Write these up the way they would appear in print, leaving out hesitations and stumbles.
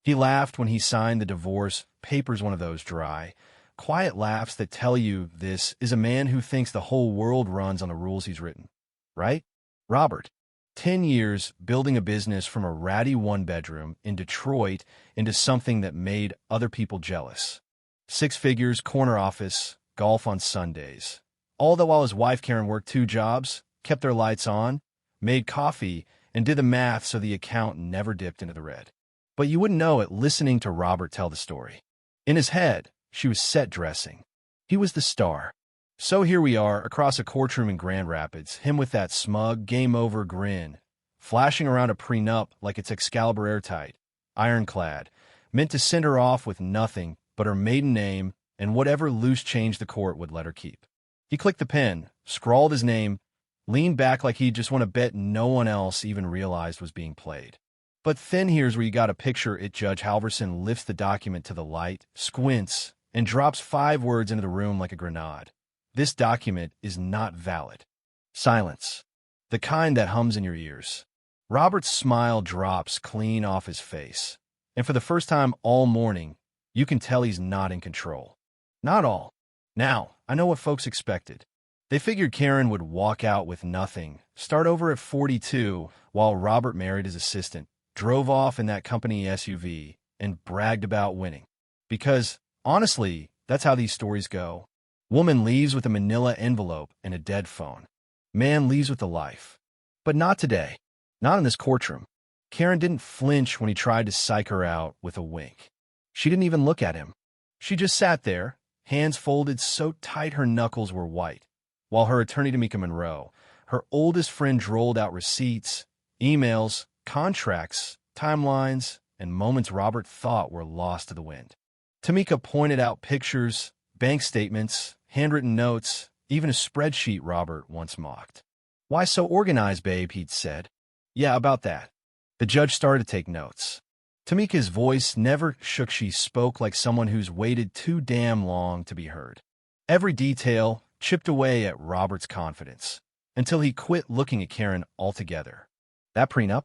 He laughed when he signed the divorce papers, one of those dry, quiet laughs that tell you this is a man who thinks the whole world runs on the rules he's written. Right? Robert. 10 years building a business from a ratty one-bedroom in Detroit into something that made other people jealous. 6 figures, corner office, golf on Sundays. All the while his wife Karen worked 2 jobs, kept their lights on, made coffee, and did the math so the account never dipped into the red. But you wouldn't know it listening to Robert tell the story. In his head, she was set dressing. He was the star. So here we are, across a courtroom in Grand Rapids, him with that smug, game-over grin, flashing around a prenup like it's Excalibur airtight, ironclad, meant to send her off with nothing but her maiden name and whatever loose change the court would let her keep. He clicked the pen, scrawled his name, leaned back like he'd just want to bet no one else even realized was being played. But then here's where you got to picture it. Judge Halverson lifts the document to the light, squints, and drops 5 words into the room like a grenade. This document is not valid. Silence. The kind that hums in your ears. Robert's smile drops clean off his face. And for the first time all morning, you can tell he's not in control. Not all. Now, I know what folks expected. They figured Karen would walk out with nothing, start over at 42, while Robert married his assistant, drove off in that company SUV, and bragged about winning. Because, honestly, that's how these stories go. Woman leaves with a manila envelope and a dead phone. Man leaves with a life. But not today. Not in this courtroom. Karen didn't flinch when he tried to psych her out with a wink. She didn't even look at him. She just sat there, hands folded so tight her knuckles were white, while her attorney Tamika Monroe, her oldest friend, drolled out receipts, emails, contracts, timelines, and moments Robert thought were lost to the wind. Tamika pointed out pictures, bank statements, handwritten notes, even a spreadsheet Robert once mocked. "Why so organized, babe?" he'd said. "Yeah, about that." The judge started to take notes. Tamika's voice never shook. She spoke like someone who's waited too damn long to be heard. Every detail chipped away at Robert's confidence, until he quit looking at Karen altogether. That prenup?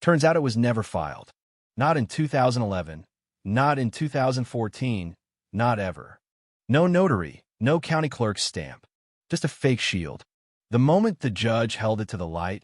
Turns out it was never filed. Not in 2011, not in 2014, not ever. No notary, no county clerk's stamp. Just a fake shield. The moment the judge held it to the light,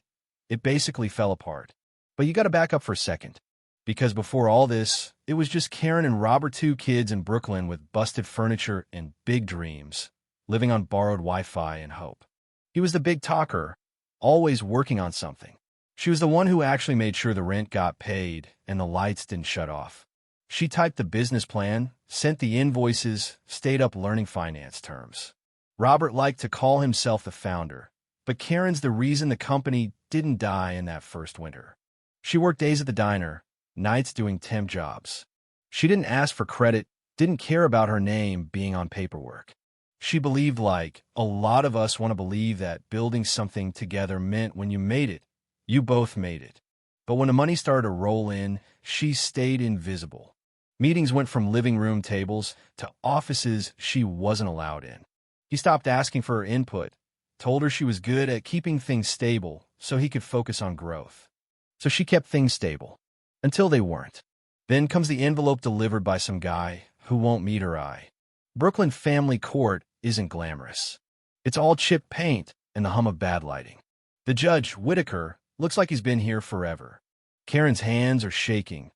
it basically fell apart. But you gotta back up for a second. Because before all this, it was just Karen and Robert, 2 kids in Brooklyn with busted furniture and big dreams, living on borrowed Wi-Fi and hope. He was the big talker, always working on something. She was the one who actually made sure the rent got paid and the lights didn't shut off. She typed the business plan, sent the invoices, stayed up learning finance terms. Robert liked to call himself the founder, but Karen's the reason the company didn't die in that first winter. She worked days at the diner, nights doing temp jobs. She didn't ask for credit, didn't care about her name being on paperwork. She believed, like a lot of us want to believe, that building something together meant when you made it, you both made it. But when the money started to roll in, she stayed invisible. Meetings went from living room tables to offices she wasn't allowed in. He stopped asking for her input, told her she was good at keeping things stable so he could focus on growth. So she kept things stable. Until they weren't. Then comes the envelope delivered by some guy who won't meet her eye. Brooklyn family court isn't glamorous. It's all chipped paint and the hum of bad lighting. The judge, Whitaker, looks like he's been here forever. Karen's hands are shaking,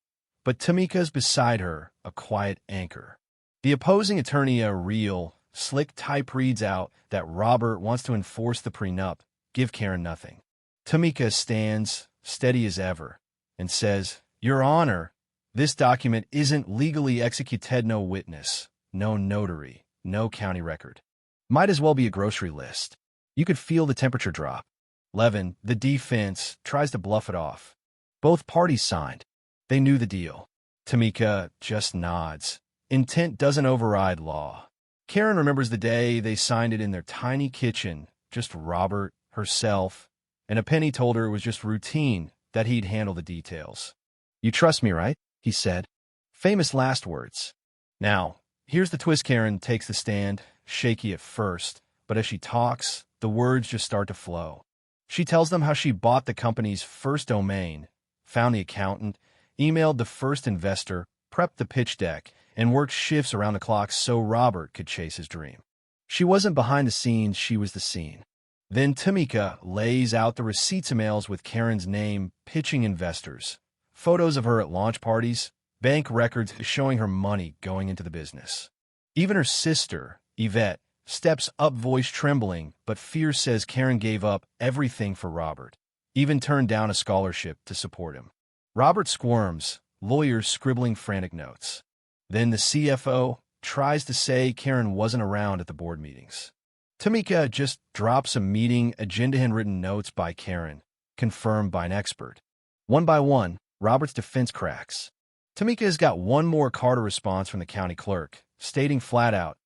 but Tamika's beside her, a quiet anchor. The opposing attorney, a real, slick type, reads out that Robert wants to enforce the prenup, give Karen nothing. Tamika stands, steady as ever, and says, "Your Honor, this document isn't legally executed. No witness, no notary, no county record. Might as well be a grocery list." You could feel the temperature drop. Levin, the defense, tries to bluff it off. Both parties signed. They knew the deal. Tamika just nods. Intent doesn't override law. Karen remembers the day they signed it in their tiny kitchen, just Robert, herself, and a penny told her it was just routine, that he'd handle the details. "You trust me, right?" he said. Famous last words. Now, here's the twist. Karen takes the stand, shaky at first, but as she talks, the words just start to flow. She tells them how she bought the company's first domain, found the accountant, emailed the first investor, prepped the pitch deck, and worked shifts around the clock so Robert could chase his dream. She wasn't behind the scenes, she was the scene. Then Tamika lays out the receipts emails with Karen's name, pitching investors, photos of her at launch parties, bank records showing her money going into the business. Even her sister, Yvette, steps up, voice trembling, but fear says Karen gave up everything for Robert, even turned down a scholarship to support him. Robert squirms, lawyers scribbling frantic notes. Then the CFO tries to say Karen wasn't around at the board meetings. Tamika just drops a meeting agenda, handwritten notes by Karen, confirmed by an expert. One by one, Robert's defense cracks. Tamika has got one more Carter response from the county clerk, stating flat out,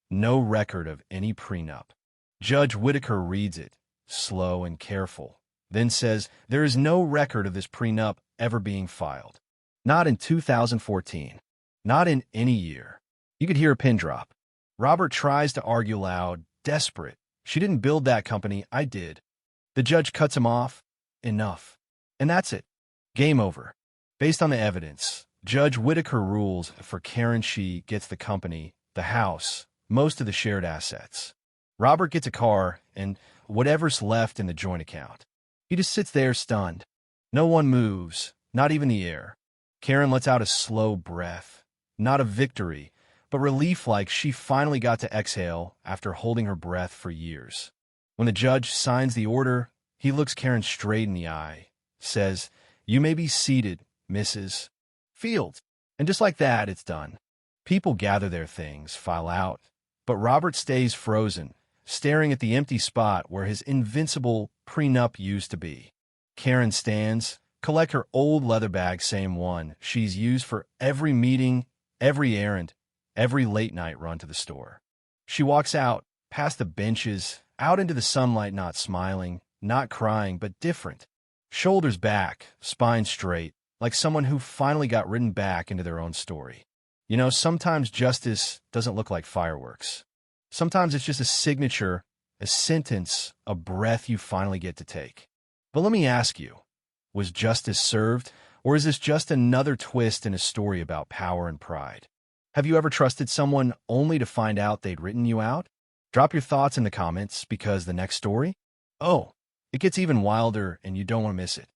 no record of any prenup. Judge Whitaker reads it, slow and careful, then says there is no record of this prenup ever being filed. Not in 2014. Not in any year. You could hear a pin drop. Robert tries to argue loud, desperate. She didn't build that company, I did. The judge cuts him off. Enough. And that's it. Game over. Based on the evidence, Judge Whitaker rules for Karen. She gets the company, the house, most of the shared assets. Robert gets a car and whatever's left in the joint account. He just sits there stunned. No one moves, not even the air. Karen lets out a slow breath. Not a victory, but relief, like she finally got to exhale after holding her breath for years. When the judge signs the order, he looks Karen straight in the eye, says, "You may be seated, Mrs. Fields." And just like that, it's done. People gather their things, file out, but Robert stays frozen, staring at the empty spot where his invincible prenup used to be. Karen stands, collect her old leather bag, same one she's used for every meeting, every errand, every late-night run to the store. She walks out, past the benches, out into the sunlight, not smiling, not crying, but different. Shoulders back, spine straight, like someone who finally got written back into their own story. You know, sometimes justice doesn't look like fireworks. Sometimes it's just a signature, a sentence, a breath you finally get to take. But let me ask you, was justice served, or is this just another twist in a story about power and pride? Have you ever trusted someone only to find out they'd written you out? Drop your thoughts in the comments, because the next story, it gets even wilder and you don't want to miss it.